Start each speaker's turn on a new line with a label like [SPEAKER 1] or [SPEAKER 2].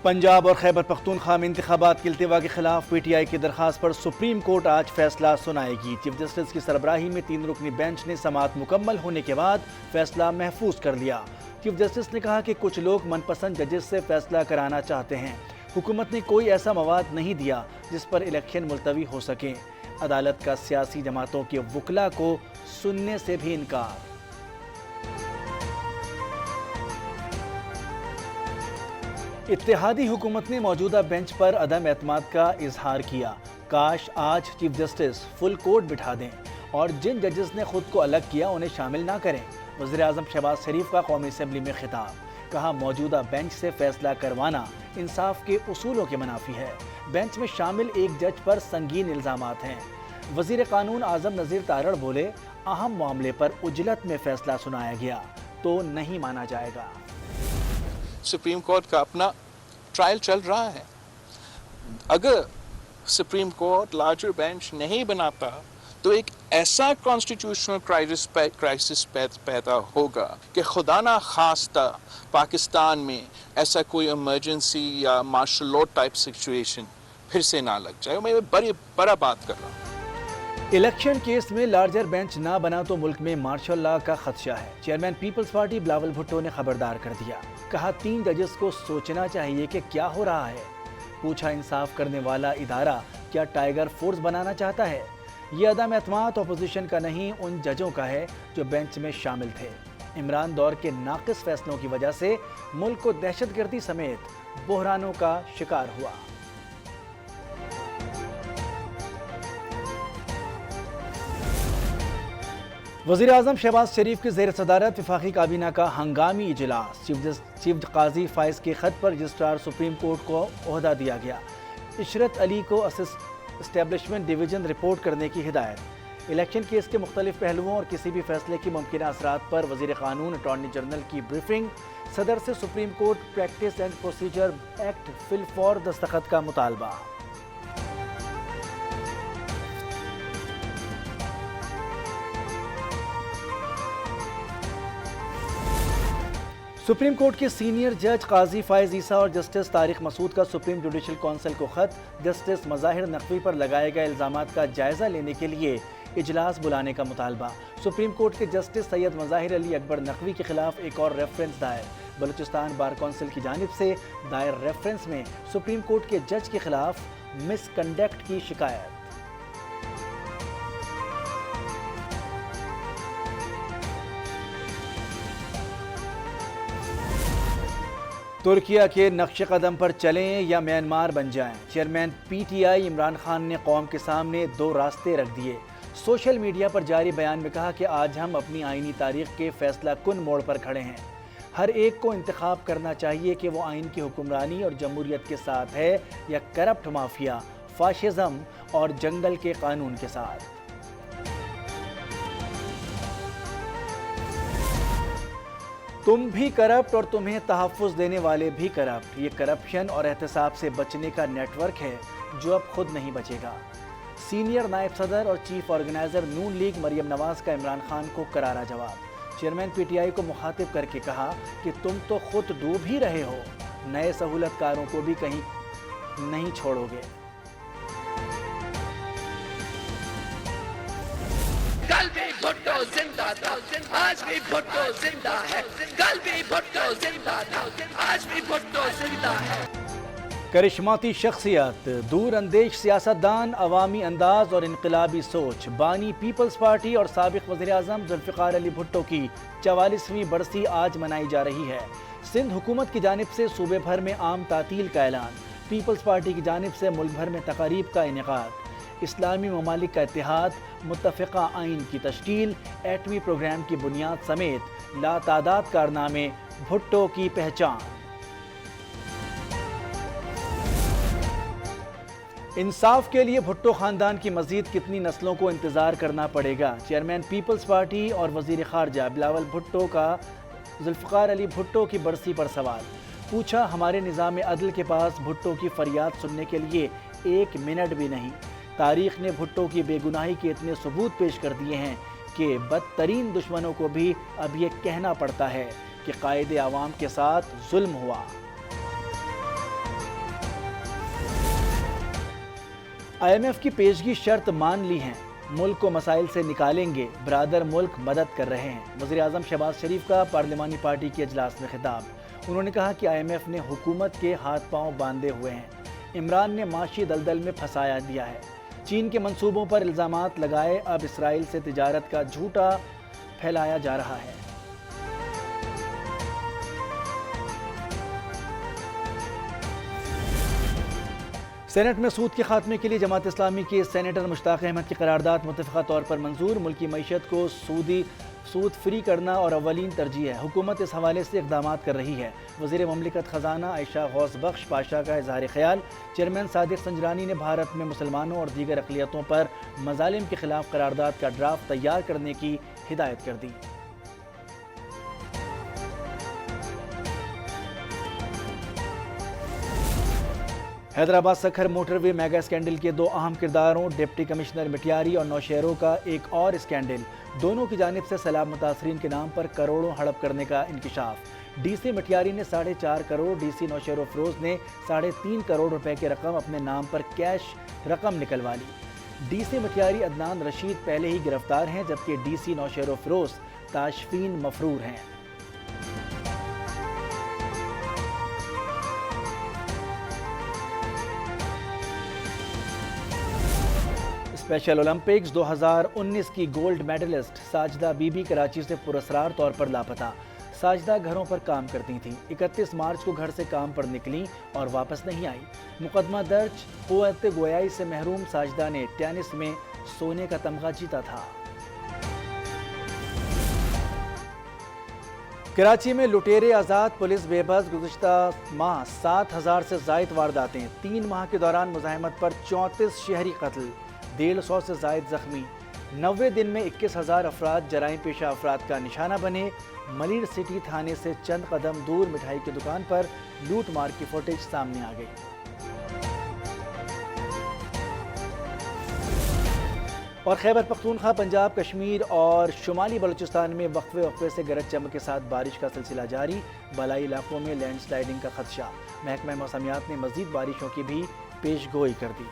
[SPEAKER 1] پنجاب اور خیبر پختونخوا میں انتخابات کے التوا کے خلاف پی ٹی آئی کی درخواست پر سپریم کورٹ آج فیصلہ سنائے گی۔ چیف جسٹس کی سربراہی میں 3 رکنی بینچ نے سماعت مکمل ہونے کے بعد فیصلہ محفوظ کر لیا۔ چیف جسٹس نے کہا کہ کچھ لوگ من پسند ججز سے فیصلہ کرانا چاہتے ہیں۔ حکومت نے کوئی ایسا مواد نہیں دیا جس پر الیکشن ملتوی ہو سکیں۔ عدالت کا سیاسی جماعتوں کے وکلاء کو سننے سے بھی انکار۔ اتحادی حکومت نے موجودہ بینچ پر عدم اعتماد کا اظہار کیا۔ کاش آج چیف جسٹس فل کورٹ بٹھا دیں اور جن ججز نے خود کو الگ کیا انہیں شامل نہ کریں۔ وزیر اعظم شہباز شریف کا قومی اسمبلی میں خطاب، کہا موجودہ بینچ سے فیصلہ کروانا انصاف کے اصولوں کے منافی ہے۔ بینچ میں شامل ایک جج پر سنگین الزامات ہیں۔ وزیر قانون اعظم نذیر تارڑ بولے، اہم معاملے پر عجلت میں فیصلہ سنایا گیا تو نہیں مانا جائے گا۔
[SPEAKER 2] سپریم کورٹ کا اپنا ٹرائل چل رہا ہے۔ اگر سپریم کورٹ لارجر بینچ نہیں بناتا تو ایک ایسا کانسٹیٹیوشنل کرائسس پیدا ہوگا کہ خدا نہ خواستہ پاکستان میں ایسا کوئی ایمرجنسی یا مارشل لاء ٹائپ سچویشن پھر سے نہ لگ جائے۔ میں بڑا بات کر رہا ہوں۔
[SPEAKER 1] الیکشن کیس میں لارجر بینچ نہ بنا تو ملک میں مارشل لاء کا خدشہ ہے۔ Chairman Peoples Party Bilawal Bhutto نے خبردار کر دیا، کہا 3 ججز کو سوچنا چاہیے کہ کیا ہو رہا ہے۔ پوچھا انصاف کرنے والا ادارہ کیا ٹائیگر فورس بنانا چاہتا ہے؟ یہ عدم اعتماد اپوزیشن کا نہیں، ان ججوں کا ہے جو بینچ میں شامل تھے۔ عمران دور کے ناقص فیصلوں کی وجہ سے ملک کو دہشت گردی سمیت بحرانوں کا شکار ہوا۔ وزیر اعظم شہباز شریف کی زیر صدارت وفاقی کابینہ کا ہنگامی اجلاس۔ چیف قاضی فائز کے خط پر رجسٹرار سپریم کورٹ کو عہدہ دیا گیا۔ عشرت علی کو اسٹیبلشمنٹ ڈویژن رپورٹ کرنے کی ہدایت۔ الیکشن کیس کے مختلف پہلوؤں اور کسی بھی فیصلے کی ممکنہ اثرات پر وزیر قانون اٹارنی جنرل کی بریفنگ۔ صدر سے supreme court practice and procedure act فی الفور دستخط کا مطالبہ۔ سپریم کورٹ کے سینئر جج قاضی فائز عیسیٰ اور جسٹس طارق مسعود کا سپریم جوڈیشل کونسل کو خط۔ جسٹس مظاہر نقوی پر لگائے گئے الزامات کا جائزہ لینے کے لیے اجلاس بلانے کا مطالبہ۔ سپریم کورٹ کے جسٹس سید مظاہر علی اکبر نقوی کے خلاف ایک اور ریفرنس دائر۔ بلوچستان بار کونسل کی جانب سے دائر ریفرنس میں سپریم کورٹ کے جج کے خلاف مس کنڈکٹ کی شکایت۔ ترکیہ کے نقش قدم پر چلیں یا میانمار بن جائیں، chairman P T I Imran Khan نے قوم کے سامنے 2 راستے رکھ دیے۔ سوشل میڈیا پر جاری بیان میں کہا کہ آج ہم اپنی آئینی تاریخ کے فیصلہ کن موڑ پر کھڑے ہیں۔ ہر ایک کو انتخاب کرنا چاہیے کہ وہ آئین کی حکمرانی اور جمہوریت کے ساتھ ہے یا کرپٹ مافیا، فاشزم اور جنگل کے قانون کے ساتھ۔ تم بھی کرپٹ اور تمہیں تحفظ دینے والے بھی کرپٹ۔ یہ کرپشن اور احتساب سے بچنے کا نیٹ ورک ہے جو اب خود نہیں بچے گا۔ سینئر نائب صدر اور چیف آرگنائزر نون لیگ مریم نواز کا عمران خان کو کرارا جواب۔ چیئرمین پی ٹی آئی کو مخاطب کر کے کہا کہ تم تو خود ڈوب ہی رہے ہو، نئے سہولت کاروں کو بھی کہیں نہیں چھوڑو گے۔
[SPEAKER 3] کل بھی بھٹو زندہ تھا، آج بھی بھٹو زندہ ہے۔ کل بھی بھٹو زندہ تھا، آج بھی بھٹو زندہ ہے۔
[SPEAKER 1] کرشماتی شخصیت، دور اندیش سیاستدان، عوامی انداز اور انقلابی سوچ، بانی پیپلز پارٹی اور سابق وزیر اعظم ذوالفقار علی بھٹو کی 44ویں برسی آج منائی جا رہی ہے۔ سندھ حکومت کی جانب سے صوبے بھر میں عام تعطیل کا اعلان۔ پیپلز پارٹی کی جانب سے ملک بھر میں تقاریب کا انعقاد۔ اسلامی ممالک کا اتحاد، متفقہ آئین کی تشکیل، ایٹمی پروگرام کی بنیاد سمیت لاتعداد کارنامے بھٹو کی پہچان۔ انصاف کے لیے بھٹو خاندان کی مزید کتنی نسلوں کو انتظار کرنا پڑے گا؟ چیئرمین پیپلز پارٹی اور وزیر خارجہ بلاول بھٹو کا ذوالفقار علی بھٹو کی برسی پر سوال۔ پوچھا، ہمارے نظام عدل کے پاس بھٹو کی فریاد سننے کے لیے 1 منٹ بھی نہیں۔ تاریخ نے بھٹو کی بے گناہی کے اتنے ثبوت پیش کر دیے ہیں کہ بدترین دشمنوں کو بھی اب یہ کہنا پڑتا ہے کہ قائد عوام کے ساتھ ظلم ہوا۔ IMF کی پیشگی شرط مان لی ہیں، ملک کو مسائل سے نکالیں گے، برادر ملک مدد کر رہے ہیں۔ وزیر اعظم شہباز شریف کا پارلیمانی پارٹی کے اجلاس میں خطاب۔ انہوں نے کہا کہ IMF نے حکومت کے ہاتھ پاؤں باندھے ہوئے ہیں، عمران نے معاشی دلدل میں پھنسایا دیا ہے، چین کے منصوبوں پر الزامات لگائے، اب اسرائیل سے تجارت کا جھوٹا پھیلایا جا رہا ہے۔ سینٹ میں سود کے خاتمے کے لیے جماعت اسلامی کے سینیٹر مشتاق احمد کی قرارداد متفقہ طور پر منظور۔ ملکی معیشت کو سود فری کرنا اور اولین ترجیح ہے، حکومت اس حوالے سے اقدامات کر رہی ہے۔ وزیر مملکت خزانہ عائشہ غوث بخش پاشا کا اظہار خیال۔ چیئرمین صادق سنجرانی نے بھارت میں مسلمانوں اور دیگر اقلیتوں پر مظالم کے خلاف قرارداد کا ڈرافٹ تیار کرنے کی ہدایت کر دی۔ حیدرآباد سکھر موٹر وے میگا اسکینڈل کے دو اہم کرداروں ڈپٹی کمشنر مٹیاری اور نوشہروں کا ایک اور اسکینڈل، دونوں کی جانب سے سیلاب متاثرین کے نام پر کروڑوں ہڑپ کرنے کا انکشاف۔ ڈی سی مٹیاری نے 4.5 کروڑ، ڈی سی نوشہر افروز نے 3.5 کروڑ روپے کی رقم اپنے نام پر کیش رقم نکلوا لی۔ ڈی سی مٹیاری عدنان رشید پہلے ہی گرفتار ہیں، جبکہ ڈی سی نوشہر افروز تاشفین مفرور ہیں۔ اسپیشل اولمپکس 2019 کی gold medalist Sajida Bibi Karachi سے پراسرار طور پر لاپتہ۔ ساجدہ گھروں پر کام کرتی تھیں، 31 مارچ کو گھر سے کام پر نکلیں اور واپس نہیں آئی۔ مقدمہ درج، قوت گویائی سے محروم ساجدہ نے ٹینس میں سونے کا تمغہ جیتا تھا۔ کراچی میں لٹیرے آزاد، پولیس بے بس، گزشتہ ماہ 7000 سے زائد وارداتیں، 3 ماہ کے دوران مزاحمت پر 34 شہری قتل، 150 سے زائد زخمی، 90 دن میں 21,000 افراد جرائم پیشہ افراد کا نشانہ بنے۔ ملیر سٹی تھانے سے چند قدم دور مٹھائی کی دکان پر لوٹ مار کی فوٹیج سامنے آ گئی۔ اور خیبر پختونخوا، پنجاب، کشمیر اور شمالی بلوچستان میں وقفے سے گرج چمک کے ساتھ بارش کا سلسلہ جاری، بالائی علاقوں میں لینڈ سلائیڈنگ کا خدشہ۔ محکمہ موسمیات نے مزید بارشوں کی بھی پیش گوئی کر دی۔